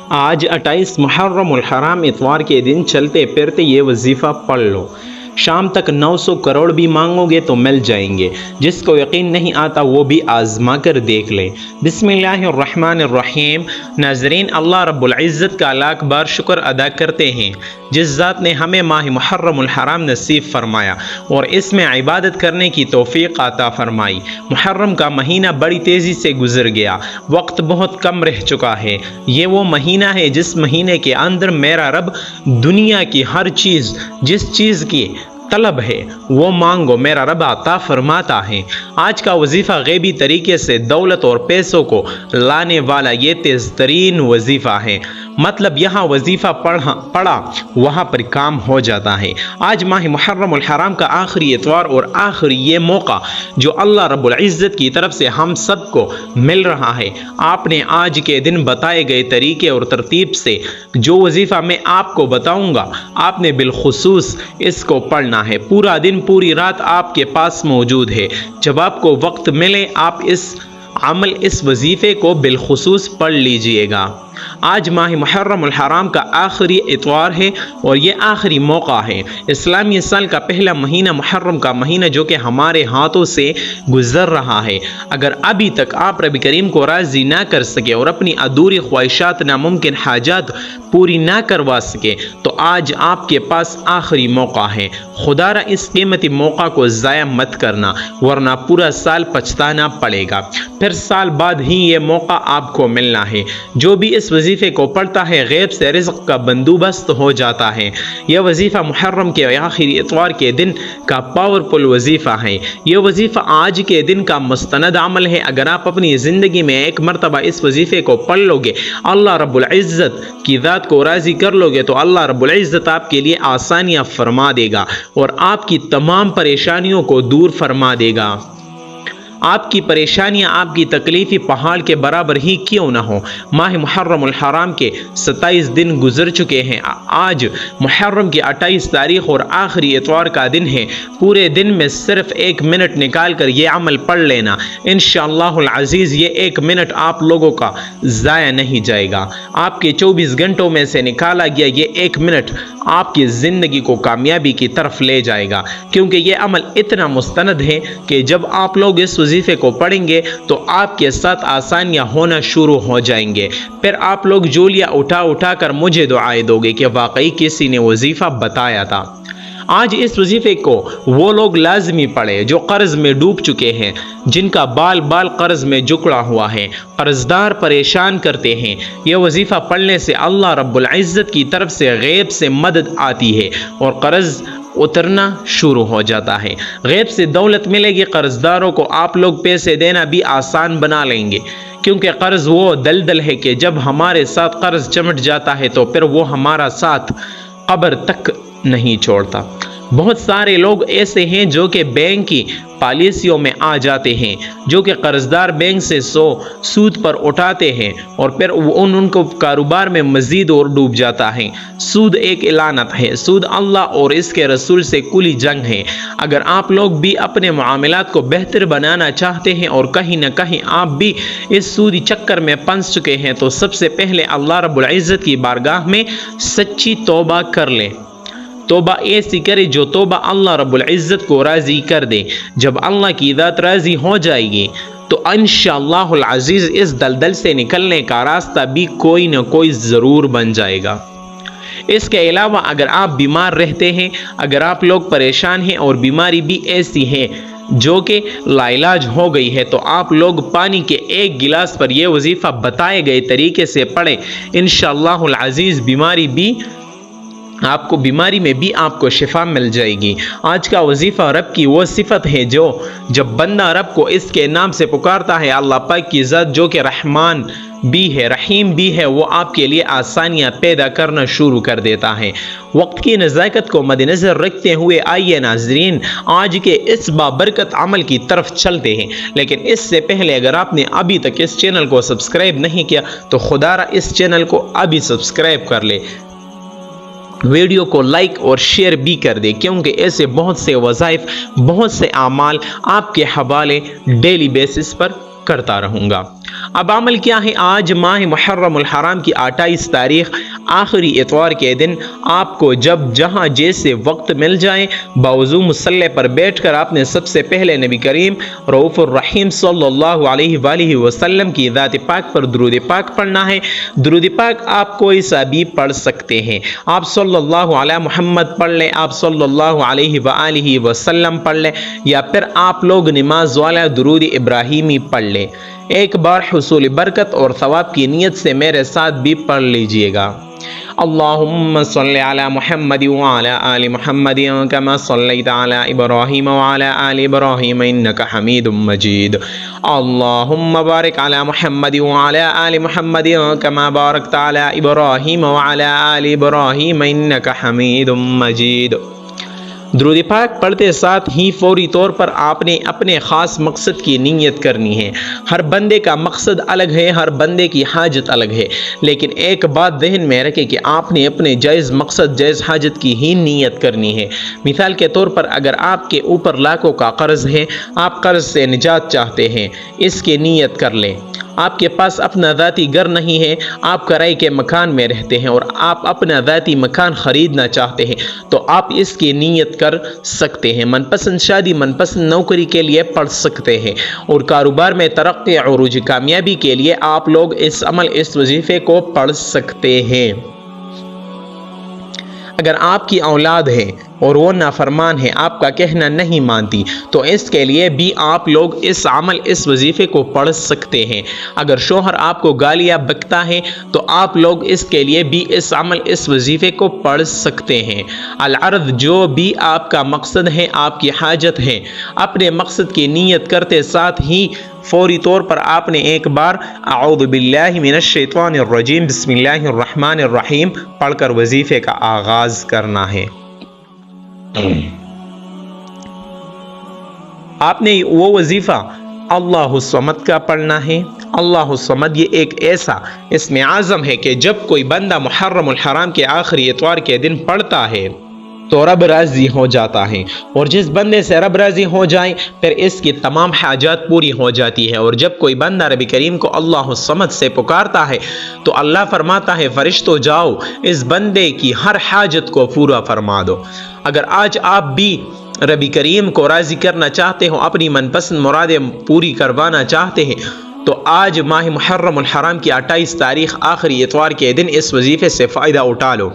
آج 28 محرم الحرام اتوار کے دن چلتے پھرتے یہ وظیفہ پڑھ لو۔ شام تک 900 کروڑ بھی مانگو گے تو مل جائیں گے۔ جس کو یقین نہیں آتا وہ بھی آزما کر دیکھ لیں۔ بسم اللہ الرحمن الرحیم۔ ناظرین، اللہ رب العزت کا لاکھ بار شکر ادا کرتے ہیں جس ذات نے ہمیں ماہ محرم الحرام نصیب فرمایا اور اس میں عبادت کرنے کی توفیق عطا فرمائی۔ محرم کا مہینہ بڑی تیزی سے گزر گیا، وقت بہت کم رہ چکا ہے۔ یہ وہ مہینہ ہے جس مہینے کے اندر میرا رب دنیا کی ہر چیز، جس چیز کی طلب ہے وہ مانگو، میرا رب عطا فرماتا ہے۔ آج کا وظیفہ غیبی طریقے سے دولت اور پیسوں کو لانے والا یہ تیز ترین وظیفہ ہے۔ مطلب یہاں وظیفہ پڑھا وہاں پر کام ہو جاتا ہے۔ آج ماہ محرم الحرام کا آخری اتوار اور آخری یہ موقع جو اللہ رب العزت کی طرف سے ہم سب کو مل رہا ہے۔ آپ نے آج کے دن بتائے گئے طریقے اور ترتیب سے جو وظیفہ میں آپ کو بتاؤں گا، آپ نے بالخصوص اس کو پڑھنا ہے۔ پورا دن پوری رات آپ کے پاس موجود ہے۔ جب آپ کو وقت ملے آپ اس وظیفے کو بالخصوص پڑھ لیجئے گا۔ آج ماہ محرم الحرام کا آخری اتوار ہے اور یہ آخری موقع ہے۔ اسلامی سال کا پہلا مہینہ محرم کا مہینہ جو کہ ہمارے ہاتھوں سے گزر رہا ہے۔ اگر ابھی تک آپ رب کریم کو راضی نہ کر سکے اور اپنی ادھوری خواہشات، ناممکن حاجات پوری نہ کروا سکے تو آج آپ کے پاس آخری موقع ہے۔ خدا را اس قیمتی موقع کو ضائع مت کرنا ورنہ پورا سال پچھتانا پڑے گا۔ پھر سال بعد ہی یہ موقع آپ کو ملنا ہے۔ جو بھی اس وظیفے کو پڑھتا ہے غیب سے رزق کا بندوبست ہو جاتا ہے۔ یہ وظیفہ محرم کے آخری اتوار کے دن کا پاورفل وظیفہ ہے۔ یہ وظیفہ آج کے دن کا مستند عمل ہے۔ اگر آپ اپنی زندگی میں ایک مرتبہ اس وظیفے کو پڑھ لو گے، اللہ رب العزت کی ذات کو راضی کر لو گے تو اللہ رب العزت آپ کے لیے آسانیاں فرما دے گا اور آپ کی تمام پریشانیوں کو دور فرما دے گا۔ آپ کی پریشانیاں، آپ کی تکلیفیں پہاڑ کے برابر ہی کیوں نہ ہو۔ ماہ محرم الحرام کے 27 دن گزر چکے ہیں۔ آج محرم کی 28 تاریخ اور آخری اتوار کا دن ہے۔ پورے دن میں صرف 1 منٹ نکال کر یہ عمل پڑھ لینا۔ انشاءاللہ العزیز یہ 1 منٹ آپ لوگوں کا ضائع نہیں جائے گا۔ آپ کے 24 گھنٹوں میں سے نکالا گیا یہ 1 منٹ آپ کی زندگی کو کامیابی کی طرف لے جائے گا، کیونکہ یہ عمل اتنا مستند ہے کہ جب آپ لوگ اس وظیفے کو پڑھیں گے تو آپ کے ساتھ آسانیاں ہونا شروع ہو جائیں گے۔ پھر آپ لوگ جولیاں اٹھا کر مجھے دعائیں دو گے کہ واقعی کسی نے وظیفہ بتایا تھا۔ آج اس وظیفے کو وہ لوگ لازمی پڑھے جو قرض میں ڈوب چکے ہیں، جن کا بال قرض میں جکڑا ہوا ہے، قرضدار پریشان کرتے ہیں۔ یہ وظیفہ پڑھنے سے اللہ رب العزت کی طرف سے غیب سے مدد آتی ہے اور قرض اترنا شروع ہو جاتا ہے۔ غیب سے دولت ملے گی۔ قرضداروں کو آپ لوگ پیسے دینا بھی آسان بنا لیں گے، کیونکہ قرض وہ دلدل ہے کہ جب ہمارے ساتھ قرض چمٹ جاتا ہے تو پھر وہ ہمارا ساتھ قبر تک نہیں چھوڑتا۔ بہت سارے لوگ ایسے ہیں جو کہ بینک کی پالیسیوں میں آ جاتے ہیں، جو کہ قرضدار بینک سے سود پر اٹھاتے ہیں اور پھر ان کو کاروبار میں مزید اور ڈوب جاتا ہے۔ سود ایک لعنت ہے۔ سود اللہ اور اس کے رسول سے کھلی جنگ ہے۔ اگر آپ لوگ بھی اپنے معاملات کو بہتر بنانا چاہتے ہیں اور کہیں نہ کہیں آپ بھی اس سودی چکر میں پھنس چکے ہیں تو سب سے پہلے اللہ رب العزت کی بارگاہ میں سچی توبہ کر لیں۔ توبہ ایسی کرے جو توبہ اللہ رب العزت کو راضی کر دے۔ جب اللہ کی ذات راضی ہو جائے گی تو انشاءاللہ العزیز اس دلدل سے نکلنے کا راستہ بھی کوئی نہ کوئی ضرور بن جائے گا۔ اس کے علاوہ اگر آپ بیمار رہتے ہیں، اگر آپ لوگ پریشان ہیں اور بیماری بھی ایسی ہے جو کہ لا علاج ہو گئی ہے، تو آپ لوگ پانی کے 1 گلاس پر یہ وظیفہ بتائے گئے طریقے سے پڑھیں۔ انشاءاللہ العزیز بیماری میں بھی آپ کو شفا مل جائے گی۔ آج کا وظیفہ رب کی وہ صفت ہے جو جب بندہ رب کو اس کے نام سے پکارتا ہے، اللہ پاک کی ذات جو کہ رحمان بھی ہے، رحیم بھی ہے، وہ آپ کے لیے آسانیاں پیدا کرنا شروع کر دیتا ہے۔ وقت کی نزاکت کو مد نظر رکھتے ہوئے آئیے ناظرین آج کے اس بابرکت عمل کی طرف چلتے ہیں، لیکن اس سے پہلے اگر آپ نے ابھی تک اس چینل کو سبسکرائب نہیں کیا تو خدا را اس چینل کو ابھی سبسکرائب کر لے، ویڈیو کو لائک اور شیئر بھی کر دے، کیونکہ ایسے بہت سے وظائف، بہت سے اعمال آپ کے حوالے ڈیلی بیسس پر کرتا رہوں گا۔ اب عمل کیا ہے؟ آج ماہ محرم الحرام کی 28 تاریخ آخری اتوار کے دن آپ کو جب جہاں جیسے وقت مل جائے باوضو مصلی پر بیٹھ کر آپ نے سب سے پہلے نبی کریم رؤوف الرحیم صلی اللہ علیہ وآلہ وسلم کی ذات پاک پر درود پاک پڑھنا ہے۔ درود پاک آپ کوئی سا بھی پڑھ سکتے ہیں، آپ صلی اللہ علیہ محمد پڑھ لیں، آپ صلی اللہ علیہ وآلہ وسلم پڑھ لیں، یا پھر آپ لوگ نماز والا درود ابراہیمی پڑھ لیں۔ ایک بار حصول برکت اور ثواب کی نیت سے میرے ساتھ بھی پڑھ لیجئے گا۔ اللہم صلی علی محمد وعلی آل محمد کما صلیت علی ابراہیم وعلی آل ابراہیم انکا حمید مجید۔ اللہم بارک علی محمد وعلی آل محمد کما بارکت علی ابراہیم وعلی آل ابراہیم انکا حمید مجید۔ درود پاک پڑھتے ساتھ ہی فوری طور پر آپ نے اپنے خاص مقصد کی نیت کرنی ہے۔ ہر بندے کا مقصد الگ ہے، ہر بندے کی حاجت الگ ہے، لیکن ایک بات ذہن میں رکھے کہ آپ نے اپنے جائز مقصد جائز حاجت کی ہی نیت کرنی ہے۔ مثال کے طور پر اگر آپ کے اوپر لاکھوں کا قرض ہے، آپ قرض سے نجات چاہتے ہیں، اس کی نیت کر لیں۔ آپ کے پاس اپنا ذاتی گھر نہیں ہے، آپ کرائے کے مکان میں رہتے ہیں اور آپ اپنا ذاتی مکان خریدنا چاہتے ہیں تو آپ اس کی نیت کر سکتے ہیں۔ من پسند شادی، من پسند نوکری کے لیے پڑھ سکتے ہیں، اور کاروبار میں ترقی عروج کامیابی کے لیے آپ لوگ اس عمل اس وظیفے کو پڑھ سکتے ہیں۔ اگر آپ کی اولاد ہے اور وہ نافرمان ہے، آپ کا کہنا نہیں مانتی، تو اس کے لیے بھی آپ لوگ اس عمل اس وظیفے کو پڑھ سکتے ہیں۔ اگر شوہر آپ کو گالیاں بکتا ہے تو آپ لوگ اس کے لیے بھی اس عمل اس وظیفے کو پڑھ سکتے ہیں۔ العرض، جو بھی آپ کا مقصد ہے، آپ کی حاجت ہے، اپنے مقصد کی نیت کرتے ساتھ ہی فوری طور پر آپ نے ایک بار اعوذ باللہ من الشیطان الرجیم بسم اللہ الرحمن الرحیم پڑھ کر وظیفے کا آغاز کرنا ہے۔ آپ نے وہ وظیفہ اللہ الصمد کا پڑھنا ہے۔ اللہ الصمد یہ ایک ایسا اسم اعظم ہے کہ جب کوئی بندہ محرم الحرام کے آخری اتوار کے دن پڑھتا ہے تو رب راضی ہو جاتا ہے، اور جس بندے سے رب راضی ہو جائے پھر اس کی تمام حاجات پوری ہو جاتی ہے۔ اور جب کوئی بندہ رب کریم کو اللہ الصمد سے پکارتا ہے تو اللہ فرماتا ہے فرشتوں جاؤ اس بندے کی ہر حاجت کو پورا فرما دو۔ اگر آج آپ بھی رب کریم کو راضی کرنا چاہتے ہو، اپنی من پسند مرادیں پوری کروانا چاہتے ہیں، تو آج ماہ محرم الحرام کی 28 تاریخ آخری اتوار کے دن اس وظیفے سے فائدہ اٹھا لو۔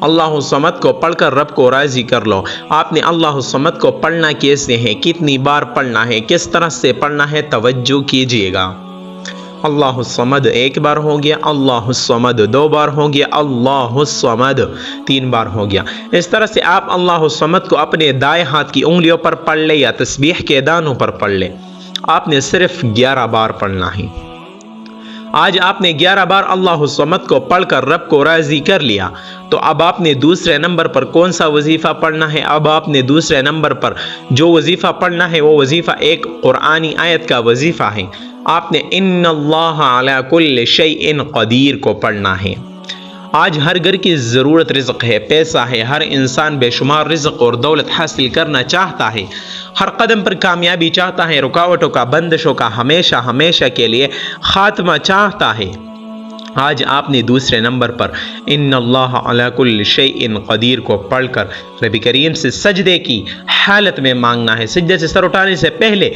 اللہ الصمد کو پڑھ کر رب کو راضی کر لو۔ آپ نے اللہ الصمد کو پڑھنا کیسے ہے، کتنی بار پڑھنا ہے، کس طرح سے پڑھنا ہے، توجہ کیجیے گا۔ اللہ الصمد ایک بار ہو گیا، اللہ الصمد دو بار ہو گیا، اللہ الصمد تین بار ہو گیا۔ اس طرح سے آپ اللہ الصمد کو اپنے دائیں ہاتھ کی انگلیوں پر پڑھ لیں یا تسبیح کے دانوں پر پڑھ لیں۔ آپ نے صرف 11 بار پڑھنا ہے۔ آج آپ نے 11 بار اللہ الصمد کو پڑھ کر رب کو راضی کر لیا، تو اب آپ نے دوسرے نمبر پر کون سا وظیفہ پڑھنا ہے؟ اب آپ نے دوسرے نمبر پر جو وظیفہ پڑھنا ہے وہ وظیفہ ایک قرآنی آیت کا وظیفہ ہے۔ آپ نے ان اللہ علی کل شیء قدیر کو پڑھنا ہے۔ آج ہر گھر کی ضرورت رزق ہے، پیسہ ہے، ہر انسان بے شمار رزق اور دولت حاصل کرنا چاہتا ہے، ہر قدم پر کامیابی چاہتا ہے، رکاوٹوں کا بندشوں کا ہمیشہ کے لیے خاتمہ چاہتا ہے۔ آج آپ نے دوسرے نمبر پر ان اللہ علی کل شیء قدیر کو پڑھ کر رب کریم سے سجدے کی حالت میں مانگنا ہے۔ سجدے سے سر اٹھانے سے پہلے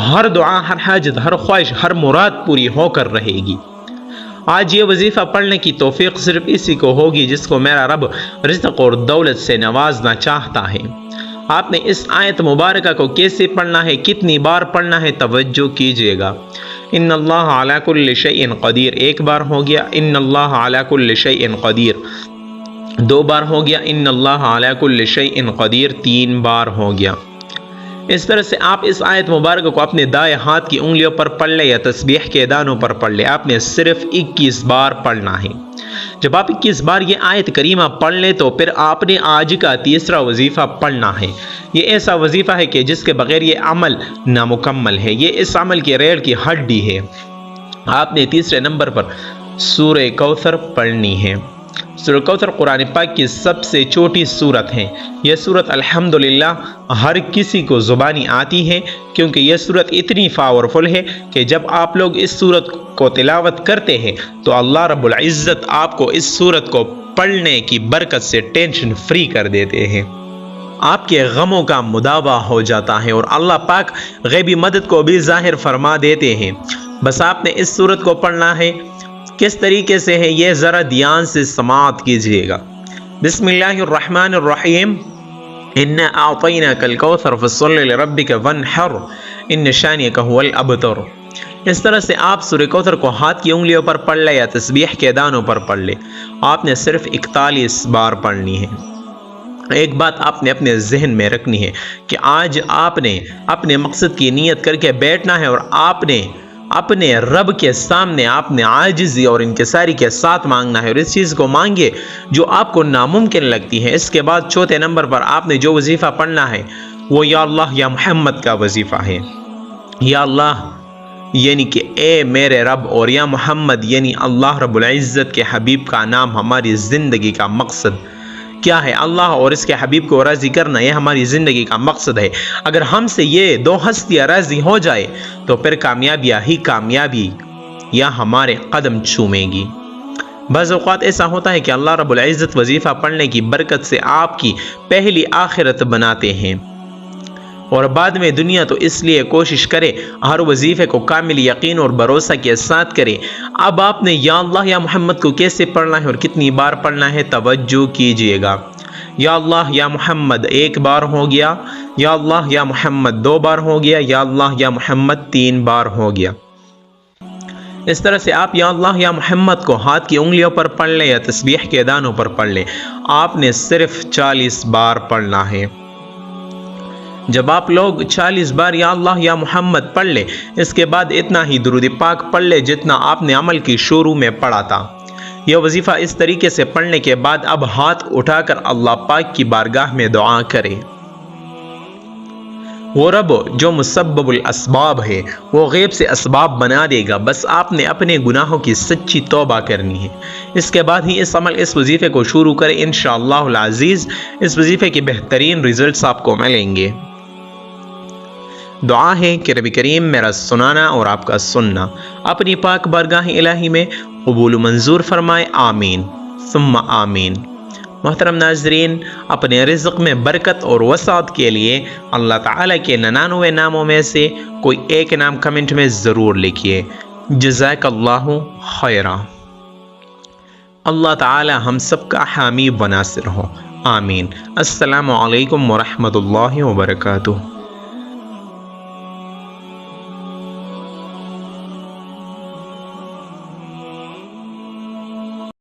ہر دعا، ہر حاجت، ہر خواہش، ہر مراد پوری ہو کر رہے گی۔ آج یہ وظیفہ پڑھنے کی توفیق صرف اسی کو ہوگی جس کو میرا رب رزق اور دولت سے نوازنا چاہتا ہے۔ آپ نے اس آیت مبارکہ کو کیسے پڑھنا ہے، کتنی بار پڑھنا ہے، توجہ کیجیے گا۔ ان اللہ علی کل شیء قدیر ایک بار ہو گیا، ان اللہ علی کل شیء قدیر دو بار ہو گیا، ان اللہ علی کل شیء قدیر تین بار ہو گیا۔ اس طرح سے آپ اس آیت مبارکہ کو اپنے دائیں ہاتھ کی انگلیوں پر پڑھ لیں یا تسبیح کے دانوں پر پڑھ لیں۔ آپ نے صرف 21 بار پڑھنا ہے۔ جب آپ 21 بار یہ آیت کریمہ پڑھ لیں تو پھر آپ نے آج کا تیسرا وظیفہ پڑھنا ہے۔ یہ ایسا وظیفہ ہے کہ جس کے بغیر یہ عمل نامکمل ہے، یہ اس عمل کی ریڑھ کی ہڈی ہے۔ آپ نے تیسرے نمبر پر سورہ کوثر پڑھنی ہے۔ سورہ کوثر قرآن پاک کی سب سے چھوٹی سورت ہے۔ یہ سورت الحمدللہ ہر کسی کو زبانی آتی ہے، کیونکہ یہ سورت اتنی پاورفل ہے کہ جب آپ لوگ اس سورت کو تلاوت کرتے ہیں تو اللہ رب العزت آپ کو اس سورت کو پڑھنے کی برکت سے ٹینشن فری کر دیتے ہیں۔ آپ کے غموں کا مداوع ہو جاتا ہے اور اللہ پاک غیبی مدد کو بھی ظاہر فرما دیتے ہیں۔ بس آپ نے اس سورت کو پڑھنا ہے۔ کس طریقے سے ہے یہ ذرا دھیان سے سماعت کیجیے گا۔ بسم اللہ الرحمن الرحیم۔ اِنَّا أَعْطَيْنَاكَ الْكَوْثَرَ فَصَلِّ لِرَبِّكَ وَانْحَرْ إِنَّ شَانِئَكَ هُوَ الْأَبْتَرُ۔ اس طرح سے آپ سورہ کوثر کو ہاتھ کی انگلیوں پر پڑھ لے یا تسبیح کے دانوں پر پڑھ لے۔ آپ نے صرف 41 بار پڑھنی ہے۔ ایک بات آپ نے اپنے ذہن میں رکھنی ہے کہ آج آپ نے اپنے مقصد کی نیت کر کے بیٹھنا ہے اور آپ نے اپنے رب کے سامنے آپ نے عاجزی اور انکساری کے ساتھ مانگنا ہے، اور اس چیز کو مانگے جو آپ کو ناممکن لگتی ہے۔ اس کے بعد چوتھے نمبر پر آپ نے جو وظیفہ پڑھنا ہے وہ یا اللہ یا محمد کا وظیفہ ہے۔ یا اللہ یعنی کہ اے میرے رب، اور یا محمد یعنی اللہ رب العزت کے حبیب کا نام ہماری زندگی کا مقصد کیا ہے؟ اللہ اور اس کے حبیب کو راضی کرنا، یہ ہماری زندگی کا مقصد ہے۔ اگر ہم سے یہ دو ہستیاں راضی ہو جائے تو پھر کامیابیاں ہی کامیابی یا ہمارے قدم چومے گی۔ بعض اوقات ایسا ہوتا ہے کہ اللہ رب العزت وظیفہ پڑھنے کی برکت سے آپ کی پہلی آخرت بناتے ہیں اور بعد میں دنیا، تو اس لیے کوشش کرے ہر وظیفے کو کامل یقین اور بھروسہ کے ساتھ کرے۔ اب آپ نے یا اللہ یا محمد کو کیسے پڑھنا ہے اور کتنی بار پڑھنا ہے توجہ کیجئے گا۔ یا اللہ یا محمد 1 بار ہو گیا، یا اللہ یا محمد 2 بار ہو گیا، یا اللہ یا محمد 3 بار ہو گیا۔ اس طرح سے آپ یا اللہ یا محمد کو ہاتھ کی انگلیوں پر پڑھ لیں یا تسبیح کے دانوں پر پڑھ لیں۔ آپ نے صرف 40 بار پڑھنا ہے۔ جب آپ لوگ 40 بار یا اللہ یا محمد پڑھ لیں، اس کے بعد اتنا ہی درود پاک پڑھ لیں جتنا آپ نے عمل کی شروع میں پڑھا تھا۔ یہ وظیفہ اس طریقے سے پڑھنے کے بعد اب ہاتھ اٹھا کر اللہ پاک کی بارگاہ میں دعا کرے۔ وہ رب جو مسبب الاسباب ہے وہ غیب سے اسباب بنا دے گا، بس آپ نے اپنے گناہوں کی سچی توبہ کرنی ہے۔ اس کے بعد ہی اس وظیفے کو شروع کریں، انشاءاللہ العزیز اس وظیفے کے بہترین ریزلٹس آپ کو ملیں گے۔ دعا ہے کہ رب کریم میرا سنانا اور آپ کا سننا اپنی پاک بارگاہ الہی میں قبول و منظور فرمائے، آمین ثم آمین۔ محترم ناظرین، اپنے رزق میں برکت اور وسعت کے لیے اللہ تعالیٰ کے 99 ناموں میں سے کوئی ایک نام کمنٹ میں ضرور لکھیے۔ جزاک اللہ خیرا۔ اللہ تعالیٰ ہم سب کا حامی و ناصر ہو، آمین۔ السلام علیکم ورحمۃ اللہ وبرکاتہ۔